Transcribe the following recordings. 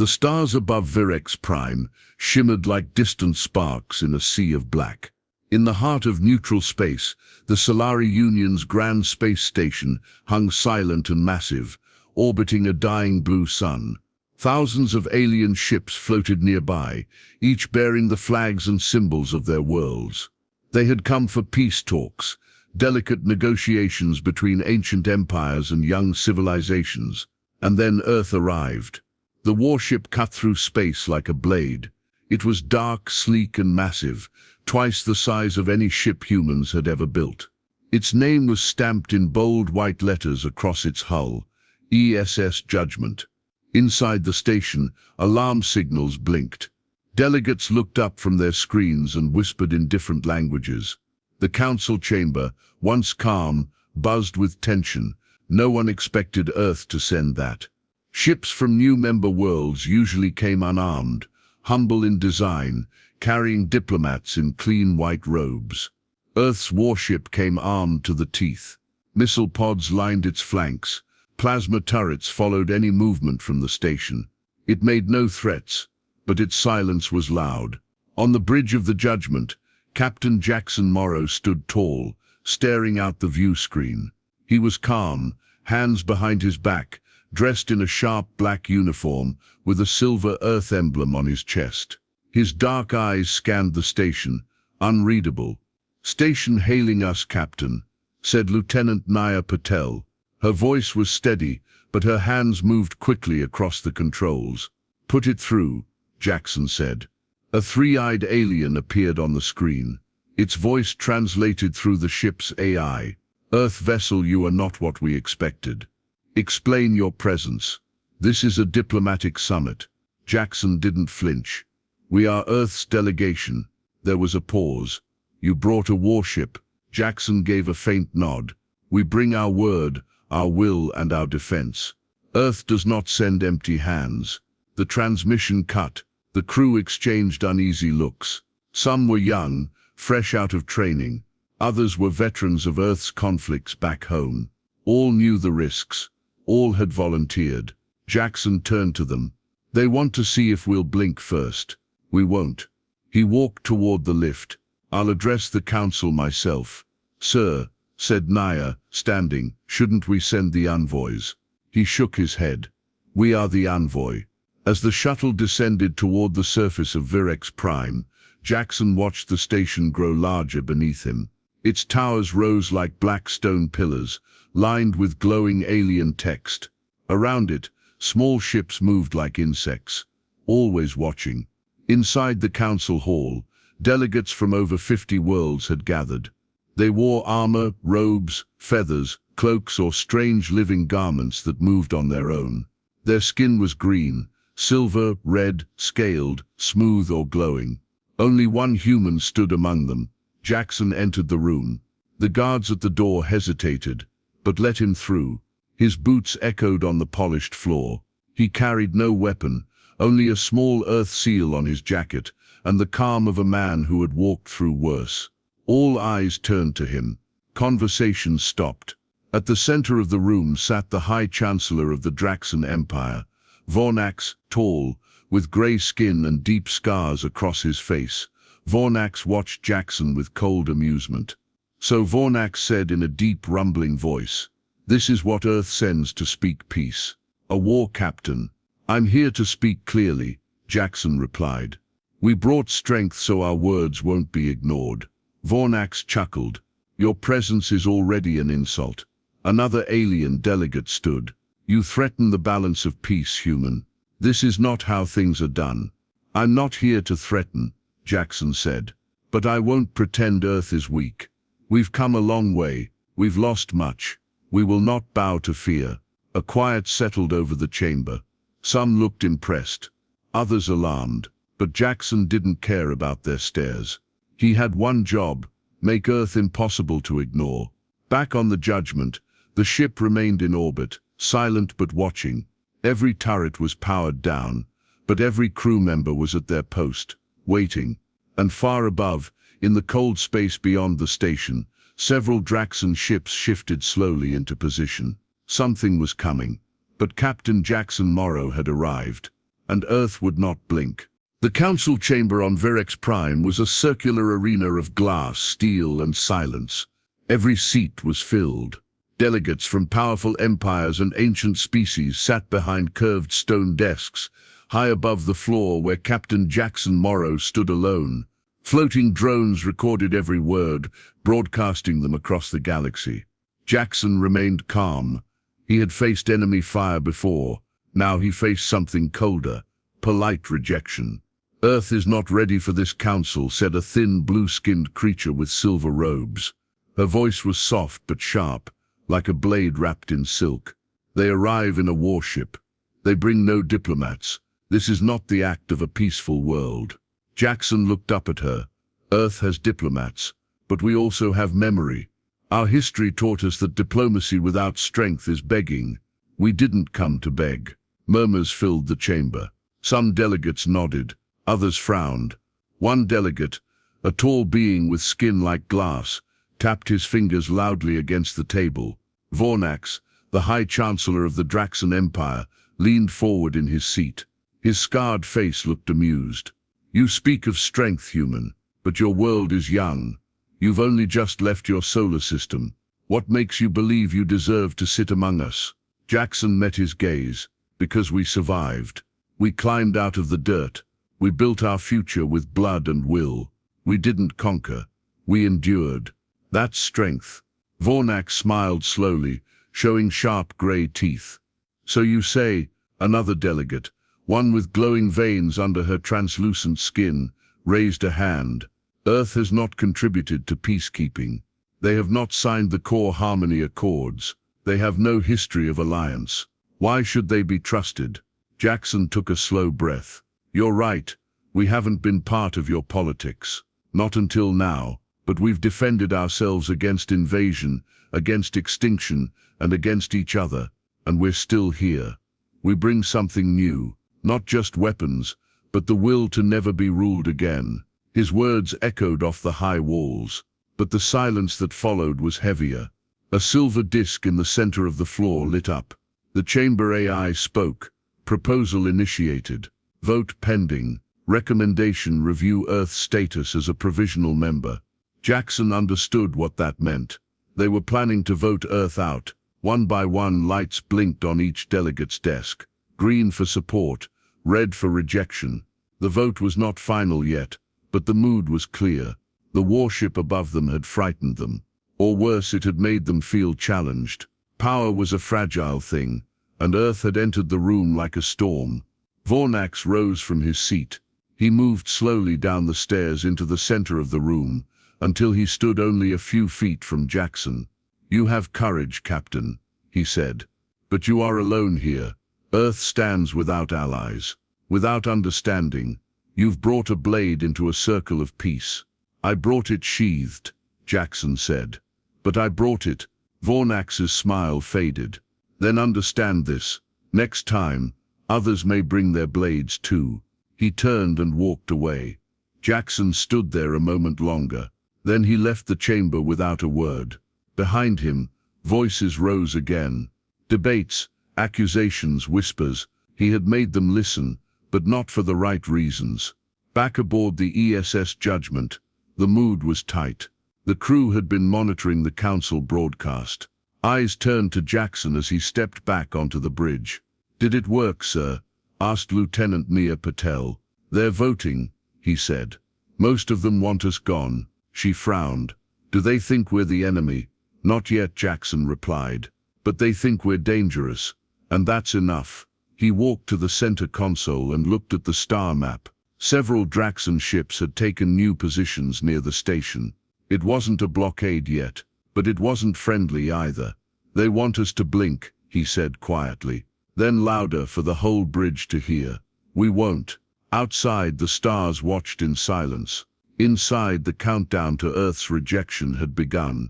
The stars above Virex Prime shimmered like distant sparks in a sea of black. In the heart of neutral space, the Solari Union's grand space station hung silent and massive, orbiting a dying blue sun. Thousands of alien ships floated nearby, each bearing the flags and symbols of their worlds. They had come for peace talks, delicate negotiations between ancient empires and young civilizations. And then Earth arrived. The warship cut through space like a blade. It was dark, sleek and massive, twice the size of any ship humans had ever built. Its name was stamped in bold white letters across its hull, ESS Judgment. Inside the station, alarm signals blinked. Delegates looked up from their screens and whispered in different languages. The council chamber, once calm, buzzed with tension. No one expected Earth to send that. Ships from new member worlds usually came unarmed, humble in design, carrying diplomats in clean white robes. Earth's warship came armed to the teeth. Missile pods lined its flanks. Plasma turrets followed any movement from the station. It made no threats, but its silence was loud. On the bridge of the Judgment, Captain Jackson Morrow stood tall, staring out the view screen. He was calm, hands behind his back, dressed in a sharp black uniform with a silver Earth emblem on his chest. His dark eyes scanned the station, unreadable. "Station hailing us, Captain," said Lieutenant Naya Patel. Her voice was steady, but her hands moved quickly across the controls. "Put it through," Jackson said. A three-eyed alien appeared on the screen. Its voice translated through the ship's AI. "Earth vessel, you are not what we expected. Explain your presence. This is a diplomatic summit." Jackson didn't flinch. "We are Earth's delegation." There was a pause. "You brought a warship." Jackson gave a faint nod. "We bring our word, our will and our defense. Earth does not send empty hands." The transmission cut. The crew exchanged uneasy looks. Some were young, fresh out of training. Others were veterans of Earth's conflicts back home. All knew the risks. All had volunteered. Jackson turned to them. "They want to see if we'll blink first. We won't." He walked toward the lift. "I'll address the council myself." "Sir," said Naya, standing, "shouldn't we send the envoys?" He shook his head. "We are the envoy." As the shuttle descended toward the surface of Virex Prime, Jackson watched the station grow larger beneath him. Its towers rose like black stone pillars, lined with glowing alien text. Around it, small ships moved like insects, always watching. Inside the council hall, delegates from over 50 worlds had gathered. They wore armor, robes, feathers, cloaks or strange living garments that moved on their own. Their skin was green, silver, red, scaled, smooth or glowing. Only one human stood among them. Jackson entered the room. The guards at the door hesitated, but let him through. His boots echoed on the polished floor. He carried no weapon, only a small Earth seal on his jacket, and the calm of a man who had walked through worse. All eyes turned to him. Conversation stopped. At the center of the room sat the High Chancellor of the Draxan Empire, Vornax, tall, with gray skin and deep scars across his face. Vornax watched Jackson with cold amusement. So Vornax said in a deep, rumbling voice, "This is what Earth sends to speak peace. A war captain." "I'm here to speak clearly," Jackson replied. "We brought strength so our words won't be ignored." Vornax chuckled. "Your presence is already an insult." Another alien delegate stood. "You threaten the balance of peace, human. This is not how things are done." "I'm not here to threaten," Jackson said. "But I won't pretend Earth is weak. We've come a long way. We've lost much. We will not bow to fear." A quiet settled over the chamber. Some looked impressed, others alarmed, but Jackson didn't care about their stares. He had one job: make Earth impossible to ignore. Back on the Judgment, the ship remained in orbit, silent but watching. Every turret was powered down, but every crew member was at their post, waiting. And far above, in the cold space beyond the station, several Draxan ships shifted slowly into position. Something was coming, but Captain Jackson Morrow had arrived. and Earth would not blink. The council chamber on Virex Prime was a circular arena of glass, steel, and silence. Every seat was filled. Delegates from powerful empires and ancient species sat behind curved stone desks, high above the floor where Captain Jackson Morrow stood alone. Floating drones recorded every word, broadcasting them across the galaxy. Jackson remained calm. He had faced enemy fire before. Now he faced something colder, polite rejection. "Earth is not ready for this council," said a thin, blue-skinned creature with silver robes. Her voice was soft but sharp, like a blade wrapped in silk. "They arrive in a warship. They bring no diplomats. This is not the act of a peaceful world." Jackson looked up at her. "Earth has diplomats, but we also have memory. Our history taught us that diplomacy without strength is begging. We didn't come to beg." Murmurs filled the chamber. Some delegates nodded, others frowned. One delegate, a tall being with skin like glass, tapped his fingers loudly against the table. Vornax, the High Chancellor of the Draxan Empire, leaned forward in his seat. His scarred face looked amused. "You speak of strength, human, but your world is young. You've only just left your solar system. What makes you believe you deserve to sit among us?" Jackson met his gaze. "Because we survived. We climbed out of the dirt. We built our future with blood and will. We didn't conquer. We endured. That's strength." Vornax smiled slowly, showing sharp gray teeth. "So you say," another delegate, one with glowing veins under her translucent skin, raised a hand. "Earth has not contributed to peacekeeping. They have not signed the core harmony accords. They have no history of alliance. Why should they be trusted?" Jackson took a slow breath. "You're right. We haven't been part of your politics. Not until now. But we've defended ourselves against invasion, against extinction, and against each other. And we're still here. We bring something new. Not just weapons, but the will to never be ruled again." His words echoed off the high walls, but the silence that followed was heavier. A silver disk in the center of the floor lit up. The chamber AI spoke. "Proposal initiated. Vote pending. Recommendation review Earth status as a provisional member." Jackson understood what that meant. They were planning to vote Earth out. One by one, lights blinked on each delegate's desk. Green for support, red for rejection. The vote was not final yet, but the mood was clear. The warship above them had frightened them. Or worse, it had made them feel challenged. Power was a fragile thing, and Earth had entered the room like a storm. Vornax rose from his seat. He moved slowly down the stairs into the center of the room, until he stood only a few feet from Jackson. "You have courage, Captain," he said. "But you are alone here. Earth stands without allies, without understanding. You've brought a blade into a circle of peace." "I brought it sheathed," Jackson said. "But I brought it." Vornax's smile faded. "Then understand this. Next time, others may bring their blades too." He turned and walked away. Jackson stood there a moment longer. Then he left the chamber without a word. Behind him, voices rose again. Debates, accusations, whispers. He had made them listen, but not for the right reasons. Back aboard the ESS Judgment, the mood was tight. The crew had been monitoring the council broadcast. Eyes turned to Jackson as he stepped back onto the bridge. "Did it work, sir?" asked Lieutenant Mia Patel. "They're voting," he said. "Most of them want us gone." She frowned. "Do they think we're the enemy?" "Not yet," Jackson replied. "But they think we're dangerous. And that's enough." He walked to the center console and looked at the star map. Several Draxan ships had taken new positions near the station. It wasn't a blockade yet, but it wasn't friendly either. "They want us to blink," he said quietly. Then louder for the whole bridge to hear. "We won't." Outside, the stars watched in silence. Inside, the countdown to Earth's rejection had begun.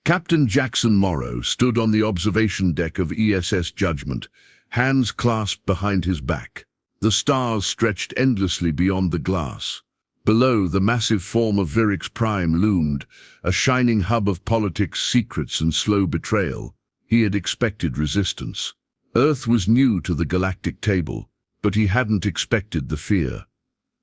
Captain Jackson Morrow stood on the observation deck of ESS Judgment, hands clasped behind his back. The stars stretched endlessly beyond the glass. Below, the massive form of Virex Prime loomed, a shining hub of politics, secrets, and slow betrayal. He had expected resistance. Earth was new to the galactic table. but he hadn't expected the fear.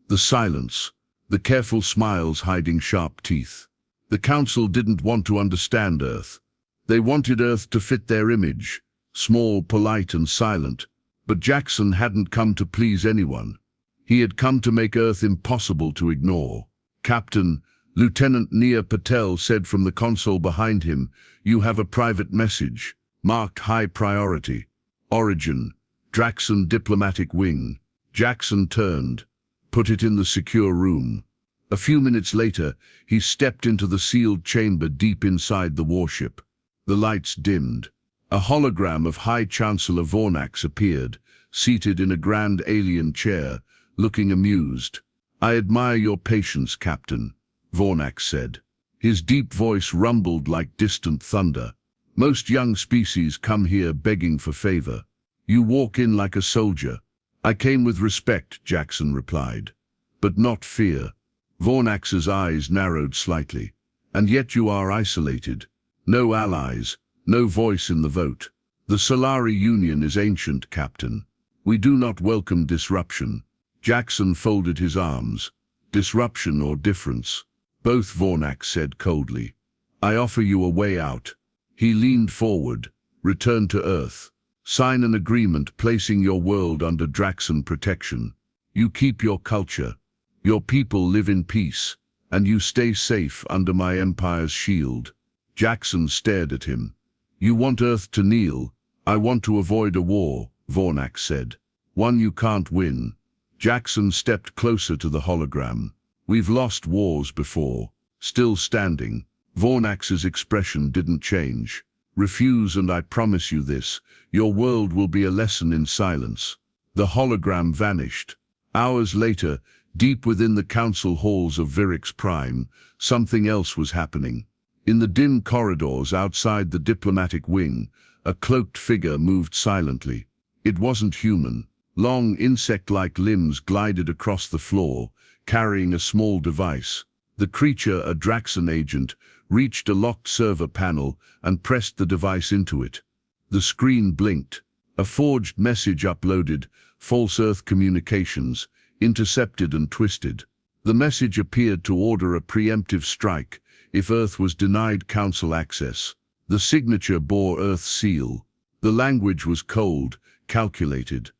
The silence, the careful smiles hiding sharp teeth. The Council didn't want to understand Earth. They wanted Earth to fit their image, small, polite and silent. But Jackson hadn't come to please anyone. He had come to make Earth impossible to ignore. "Captain," Lieutenant Nia Patel said from the console behind him, "you have a private message, marked high priority. Origin, Draxon Diplomatic Wing." Jackson turned, put it in the secure room. A few minutes later, he stepped into the sealed chamber deep inside the warship. The lights dimmed. A hologram of High Chancellor Vornax appeared, seated in a grand alien chair, looking amused. "I admire your patience, Captain," Vornax said. His deep voice rumbled like distant thunder. "Most young species come here begging for favor. You walk in like a soldier." "I came with respect," Jackson replied. "But not fear." Vornax's eyes narrowed slightly. "And yet you are isolated. No allies, no voice in the vote. The Solari Union is ancient, Captain. We do not welcome disruption." Jackson folded his arms. "Disruption or difference?" "Both," Vornax said coldly. "I offer you a way out." He leaned forward. "Return to Earth. Sign an agreement placing your world under Draxon protection. You keep your culture. Your people live in peace, and you stay safe under my empire's shield." Jackson stared at him. "You want Earth to kneel. I want to avoid a war," Vornax said. "One you can't win." Jackson stepped closer to the hologram. "We've lost wars before." Still standing, Vornax's expression didn't change. "Refuse and I promise you this, your world will be a lesson in silence." The hologram vanished. Hours later, deep within the council halls of Virix Prime, something else was happening. In the dim corridors outside the diplomatic wing, a cloaked figure moved silently. It wasn't human. Long insect-like limbs glided across the floor, carrying a small device. The creature, a Draxon agent, reached a locked server panel and pressed the device into it. The screen blinked. A forged message uploaded, "False Earth communications, intercepted and twisted." The message appeared to order a preemptive strike if Earth was denied Council access. The signature bore Earth's seal. The language was cold, calculated.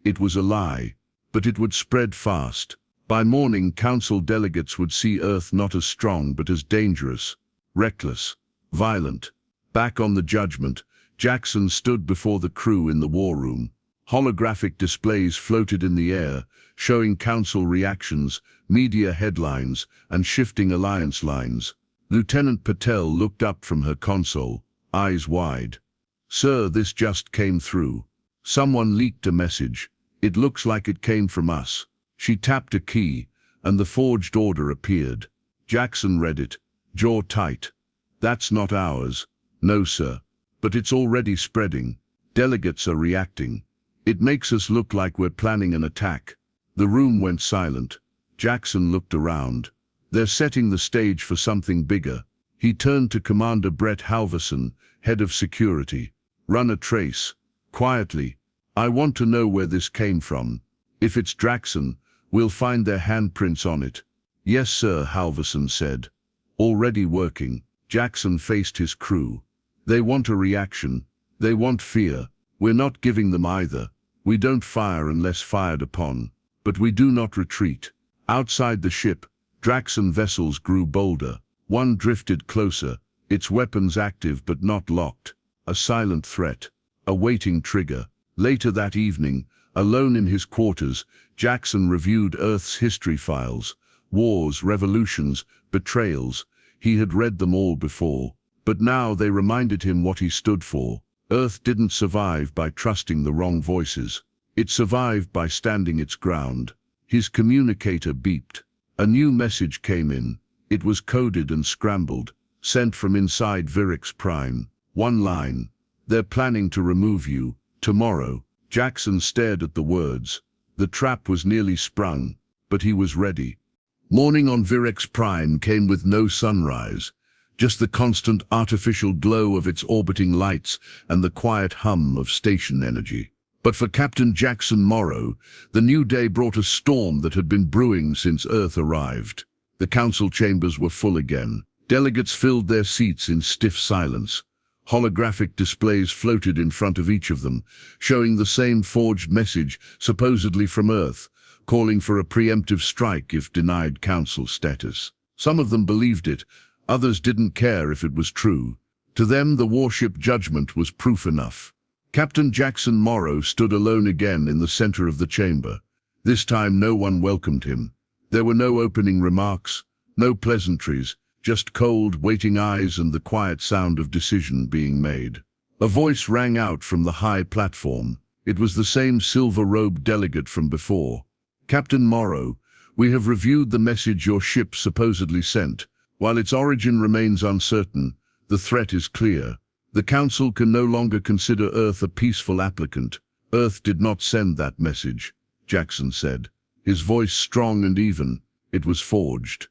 It was a lie, but it would spread fast. By morning, Council delegates would see Earth not as strong but as dangerous, reckless, violent. Back on the Judgment, Jackson stood before the crew in the war room. Holographic displays floated in the air, showing Council reactions, media headlines, and shifting alliance lines. Lieutenant Patel looked up from her console, eyes wide. "Sir, this just came through. Someone leaked a message. It looks like it came from us." She tapped a key, and the forged order appeared. Jackson read it, jaw tight. "That's not ours." "No, sir. But it's already spreading. Delegates are reacting. It makes us look like we're planning an attack." The room went silent. Jackson looked around. "They're setting the stage for something bigger." He turned to Commander Brett Halverson, head of security. "Run a trace. Quietly. I want to know where this came from. If it's Draxon, we'll find their handprints on it." "Yes, sir," Halverson said. "Already working." Jackson faced his crew. "They want a reaction. They want fear. We're not giving them either. We don't fire unless fired upon. But we do not retreat." Outside the ship, Draxon vessels grew bolder. One drifted closer, its weapons active but not locked. A silent threat. A waiting trigger. Later that evening, alone in his quarters, Jackson reviewed Earth's history files. Wars, revolutions, betrayals. He had read them all before. But now they reminded him what he stood for. Earth didn't survive by trusting the wrong voices. It survived by standing its ground. His communicator beeped. A new message came in. It was coded and scrambled, sent from inside Virix Prime. One line. "They're planning to remove you, tomorrow." Jackson stared at the words. The trap was nearly sprung, but he was ready. Morning on Virix Prime came with no sunrise, just the constant artificial glow of its orbiting lights and the quiet hum of station energy. But for Captain Jackson Morrow, the new day brought a storm that had been brewing since Earth arrived. The council chambers were full again. Delegates filled their seats in stiff silence. Holographic displays floated in front of each of them, showing the same forged message, supposedly from Earth, calling for a preemptive strike if denied council status. Some of them believed it, others didn't care if it was true. To them, the warship judgment was proof enough. Captain Jackson Morrow stood alone again in the center of the chamber. This time no one welcomed him. There were no opening remarks, no pleasantries, just cold, waiting eyes and the quiet sound of decision being made. A voice rang out from the high platform. It was the same silver-robed delegate from before. "Captain Morrow, we have reviewed the message your ship supposedly sent. While its origin remains uncertain, the threat is clear. The Council can no longer consider Earth a peaceful applicant. Earth did not send that message," Jackson said. His voice strong and even. It was forged.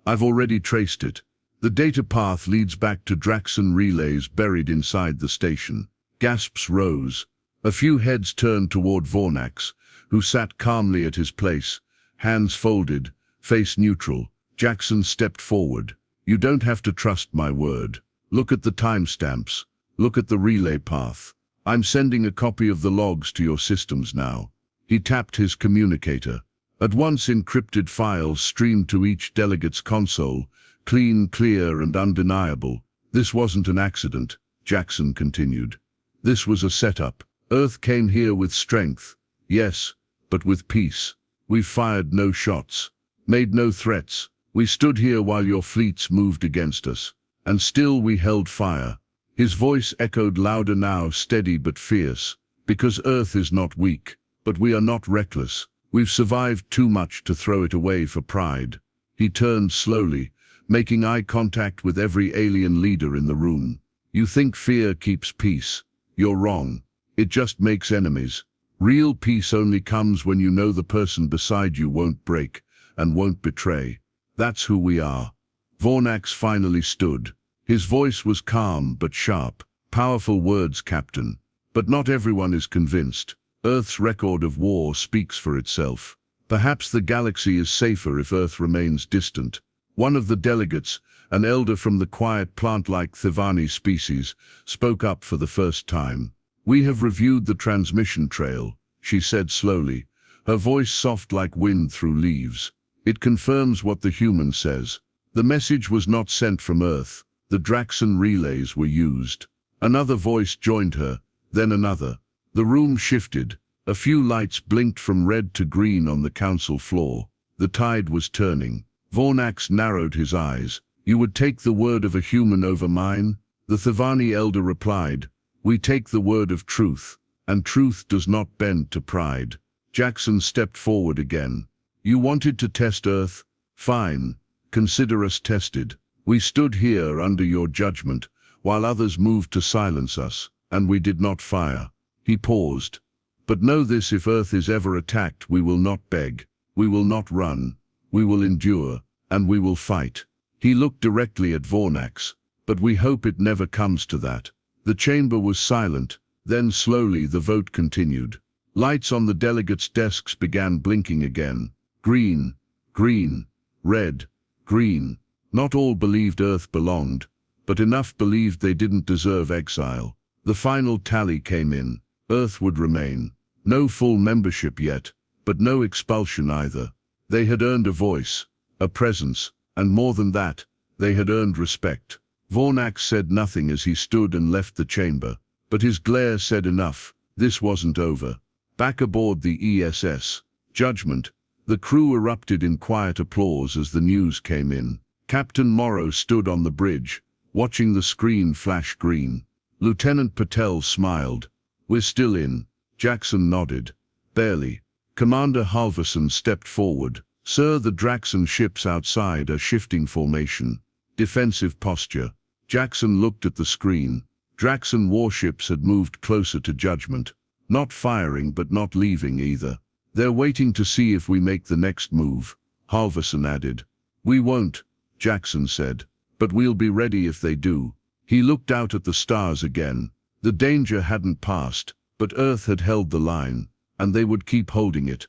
"I've already traced it. The data path leads back to Draxon relays buried inside the station." Gasps rose. A few heads turned toward Vornax, who sat calmly at his place, hands folded, face neutral. Jackson stepped forward. "You don't have to trust my word. Look at the timestamps. Look at the relay path. I'm sending a copy of the logs to your systems now." He tapped his communicator. At once encrypted files streamed to each delegate's console, clean, clear, and undeniable. "This wasn't an accident," Jackson continued. "This was a setup. Earth came here with strength. Yes, but with peace. We've fired no shots, made no threats. We stood here while your fleets moved against us. And still we held fire." His voice echoed louder now, steady but fierce. "Because Earth is not weak, but we are not reckless. We've survived too much to throw it away for pride." He turned slowly, making eye contact with every alien leader in the room. "You think fear keeps peace? You're wrong. It just makes enemies. Real peace only comes when you know the person beside you won't break and won't betray. That's who we are." Vornax finally stood. His voice was calm but sharp. "Powerful words, Captain. But not everyone is convinced. Earth's record of war speaks for itself. Perhaps the galaxy is safer if Earth remains distant." One of the delegates, an elder from the quiet plant-like Thivani species, spoke up for the first time. "We have reviewed the transmission trail," she said slowly, her voice soft like wind through leaves. "It confirms what the human says. The message was not sent from Earth. The Draxon relays were used." Another voice joined her, then another. The room shifted. A few lights blinked from red to green on the council floor. The tide was turning. Vornax narrowed his eyes. "You would take the word of a human over mine?" The Thivani elder replied, "We take the word of truth, and truth does not bend to pride." Jackson stepped forward again. "You wanted to test Earth? Fine. Consider us tested. We stood here under your judgment, while others moved to silence us, and we did not fire." He paused. "But know this, if Earth is ever attacked, we will not beg, we will not run, we will endure, and we will fight." He looked directly at Vornax. "But we hope it never comes to that." The chamber was silent, then slowly the vote continued. Lights on the delegates' desks began blinking again. Green, green, red, green. Not all believed Earth belonged, but enough believed they didn't deserve exile. The final tally came in. Earth would remain. No full membership yet, but no expulsion either. They had earned a voice, a presence, and more than that, they had earned respect. Vornax said nothing as he stood and left the chamber, but his glare said enough. This wasn't over. Back aboard the ESS Judgment, the crew erupted in quiet applause as the news came in. Captain Morrow stood on the bridge, watching the screen flash green. Lieutenant Patel smiled. "We're still in." Jackson nodded. "Barely." Commander Halverson stepped forward. "Sir, the Draxon ships outside are shifting formation. Defensive posture." Jackson looked at the screen. Draxon warships had moved closer to Judgment. Not firing but not leaving either. "They're waiting to see if we make the next move," Halverson added. "We won't," Jackson said, "but we'll be ready if they do." He looked out at the stars again. The danger hadn't passed, But Earth had held the line, and they would keep holding it.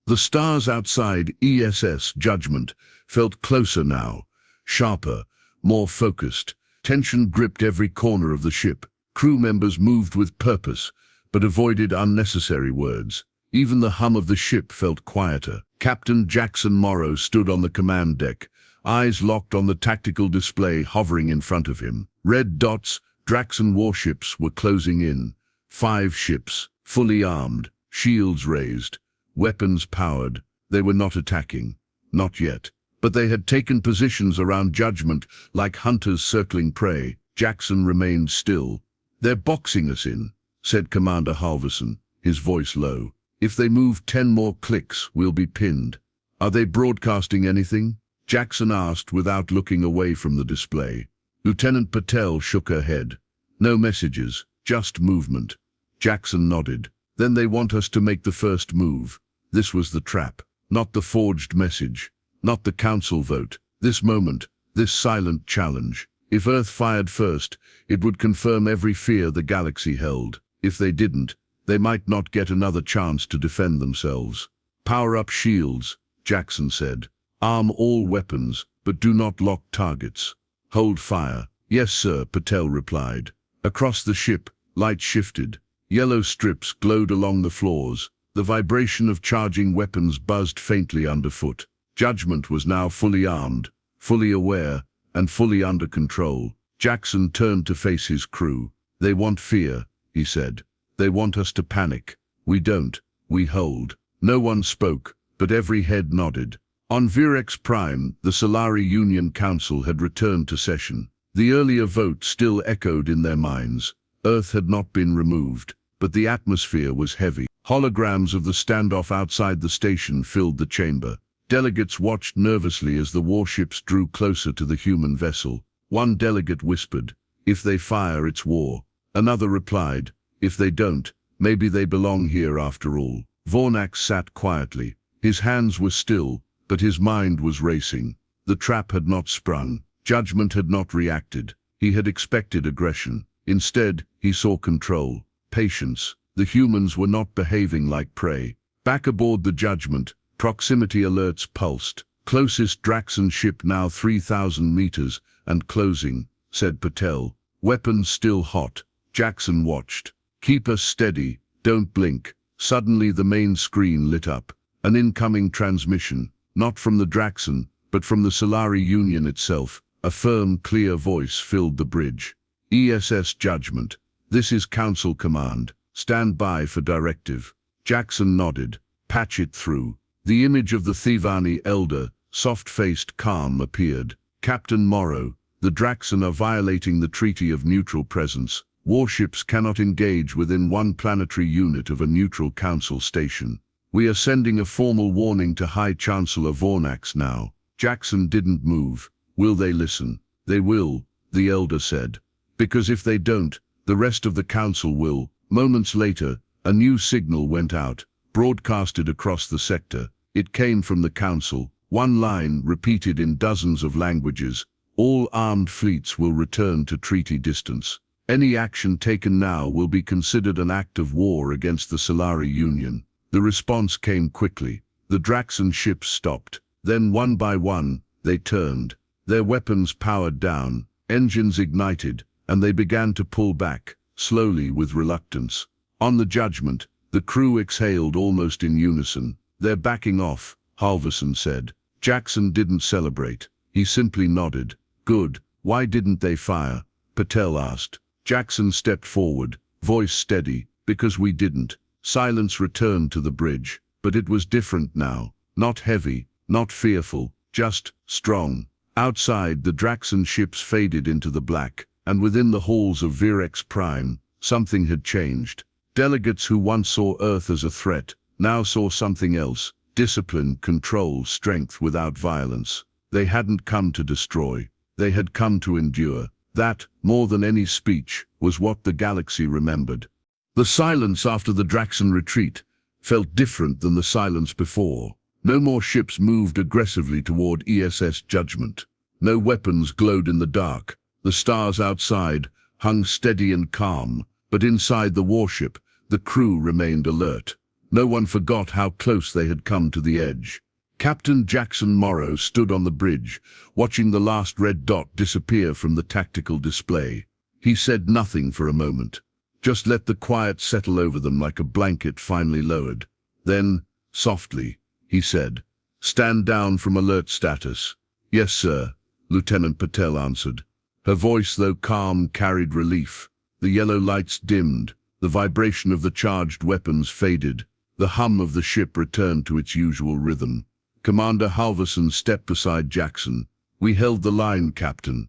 The stars outside ESS Judgment felt closer now, sharper, more focused. Tension gripped every corner of the ship. Crew members moved with purpose, but avoided unnecessary words. Even the hum of the ship felt quieter. Captain Jackson Morrow stood on the command deck, eyes locked on the tactical display hovering in front of him. Red dots, Draxon warships were closing in. 5 ships, fully armed, shields raised, weapons powered. They were not attacking. Not yet. But they had taken positions around Judgment like hunters circling prey. Jackson remained still. "They're boxing us in," said Commander Halverson, his voice low. "If they move 10 more clicks, we'll be pinned." "Are they broadcasting anything?" Jackson asked without looking away from the display. Lieutenant Patel shook her head. "No messages, just movement." Jackson nodded. "Then they want us to make the first move." This was the trap, not the forged message, not the council vote. This moment, this silent challenge. If Earth fired first, it would confirm every fear the galaxy held. If they didn't, they might not get another chance to defend themselves. "Power up shields," Jackson said. "Arm all weapons, but do not lock targets. Hold fire." "Yes, sir," Patel replied. Across the ship, light shifted. Yellow strips glowed along the floors. The vibration of charging weapons buzzed faintly underfoot. Judgment was now fully armed, fully aware, and fully under control. Jackson turned to face his crew. "They want fear," he said. "They want us to panic. We don't. We hold." No one spoke, but every head nodded. On Virex Prime, the Solari Union Council had returned to session. The earlier vote still echoed in their minds. Earth had not been removed, but the atmosphere was heavy. Holograms of the standoff outside the station filled the chamber. Delegates watched nervously as the warships drew closer to the human vessel. One delegate whispered, "If they fire, it's war." Another replied, "If they don't, maybe they belong here after all." Vornax sat quietly. His hands were still, but his mind was racing. The trap had not sprung. Judgment had not reacted. He had expected aggression. Instead, he saw control, patience. The humans were not behaving like prey. Back aboard the Judgment, proximity alerts pulsed. "Closest Draxon ship now 3,000 meters, and closing," said Patel. "Weapons still hot." Jackson watched. "Keep us steady, don't blink." Suddenly the main screen lit up. An incoming transmission, not from the Draxon, but from the Solari Union itself. A firm, clear voice filled the bridge. "ESS Judgment. This is Council Command. Stand by for directive." Jackson nodded. "Patch it through." The image of the Thivani elder, soft-faced, calm, appeared. "Captain Morrow, the Draxon are violating the Treaty of Neutral Presence. Warships cannot engage within one planetary unit of a neutral council station. We are sending a formal warning to High Chancellor Vornax now." Jackson didn't move. "Will they listen?" "They will," the elder said. "Because if they don't, the rest of the council will." Moments later, a new signal went out, broadcasted across the sector. It came from the council. One line, repeated in dozens of languages. "All armed fleets will return to treaty distance. Any action taken now will be considered an act of war against the Solari Union." The response came quickly. The Draxon ships stopped. Then one by one, they turned. Their weapons powered down, engines ignited, and they began to pull back, slowly with reluctance. On the Judgment, the crew exhaled almost in unison. "They're backing off," Halverson said. Jackson didn't celebrate. He simply nodded. "Good. Why didn't they fire?" Patel asked. Jackson stepped forward, voice steady. "Because we didn't." Silence returned to the bridge, but it was different now. Not heavy, not fearful, just strong. Outside, the Draxon ships faded into the black, and within the halls of Virex Prime, something had changed. Delegates who once saw Earth as a threat, now saw something else. Discipline, control, strength without violence. They hadn't come to destroy. They had come to endure. That, more than any speech, was what the galaxy remembered. The silence after the Draxon retreat felt different than the silence before. No more ships moved aggressively toward ESS Judgment. No weapons glowed in the dark. The stars outside hung steady and calm, but inside the warship, The crew remained alert. No one forgot how close they had come to the edge. Captain Jackson Morrow stood on the bridge, watching the last red dot disappear from the tactical display. He said nothing for a moment. Just let the quiet settle over them like a blanket finally lowered. Then, softly, he said, "Stand down from alert status." "Yes, sir," Lieutenant Patel answered. Her voice, though calm, carried relief. The yellow lights dimmed. The vibration of the charged weapons faded. The hum of the ship returned to its usual rhythm. Commander Halverson stepped beside Jackson. "We held the line, Captain."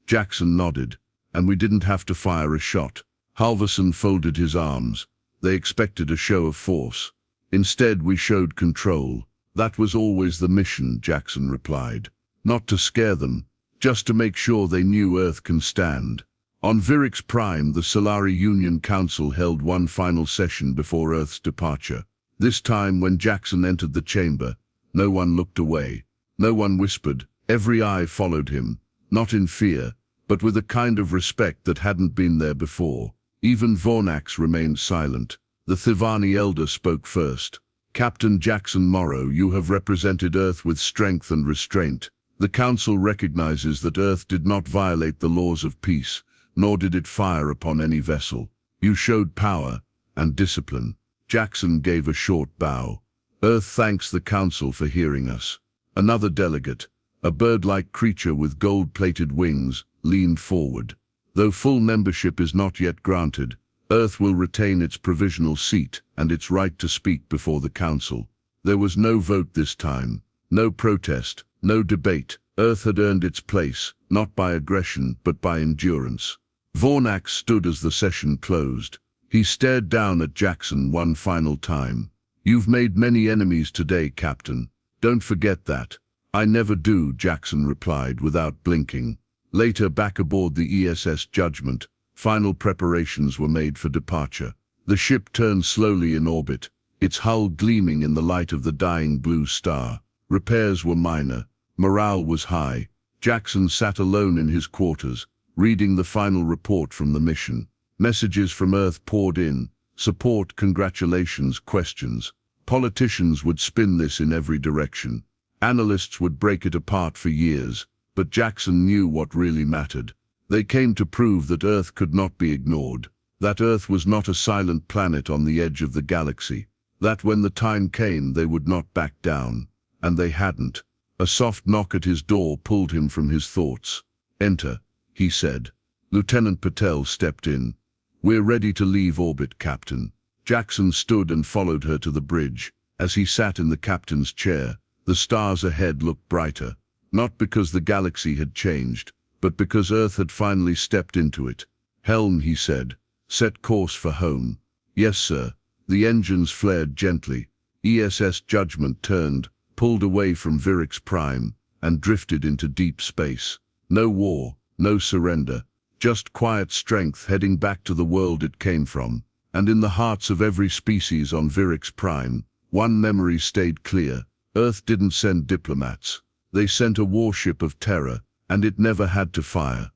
Jackson nodded. "And we didn't have to fire a shot." Halverson folded his arms. "They expected a show of force. Instead, we showed control. That was always the mission," Jackson replied. "Not to scare them, just to make sure they knew Earth can stand." On Virix Prime, the Solari Union Council held one final session before Earth's departure. This time, when Jackson entered the chamber, no one looked away. No one whispered. Every eye followed him, not in fear, but with a kind of respect that hadn't been there before. Even Vornax remained silent. The Thivani elder spoke first. "Captain Jackson Morrow, you have represented Earth with strength and restraint. The Council recognizes that Earth did not violate the laws of peace, nor did it fire upon any vessel. You showed power and discipline." Jackson gave a short bow. "Earth thanks the Council for hearing us." Another delegate, a bird-like creature with gold-plated wings, leaned forward. "Though full membership is not yet granted, Earth will retain its provisional seat and its right to speak before the Council." There was no vote this time, no protest, no debate. Earth had earned its place, not by aggression, but by endurance. Vornax stood as the session closed. He stared down at Jackson one final time. "You've made many enemies today, Captain. Don't forget that." "I never do," Jackson replied without blinking. Later, back aboard the ESS Judgment, final preparations were made for departure. The ship turned slowly in orbit, its hull gleaming in the light of the dying blue star. Repairs were minor. Morale was high. Jackson sat alone in his quarters, reading the final report from the mission. Messages from Earth poured in. Support, congratulations, questions. Politicians would spin this in every direction. Analysts would break it apart for years. But Jackson knew what really mattered. They came to prove that Earth could not be ignored. That Earth was not a silent planet on the edge of the galaxy. That when the time came, they would not back down. And they hadn't. A soft knock at his door pulled him from his thoughts. "Enter," he said. Lieutenant Patel stepped in. "We're ready to leave orbit, Captain." Jackson stood and followed her to the bridge. As he sat in the captain's chair, the stars ahead looked brighter. Not because the galaxy had changed, but because Earth had finally stepped into it. "Helm," he said. "Set course for home." "Yes, sir." The engines flared gently. ESS Judgment turned, pulled away from Virix Prime, and drifted into deep space. No war, no surrender. Just quiet strength heading back to the world it came from. And in the hearts of every species on Virix Prime, one memory stayed clear. Earth didn't send diplomats. They sent a warship of terror, and it never had to fire.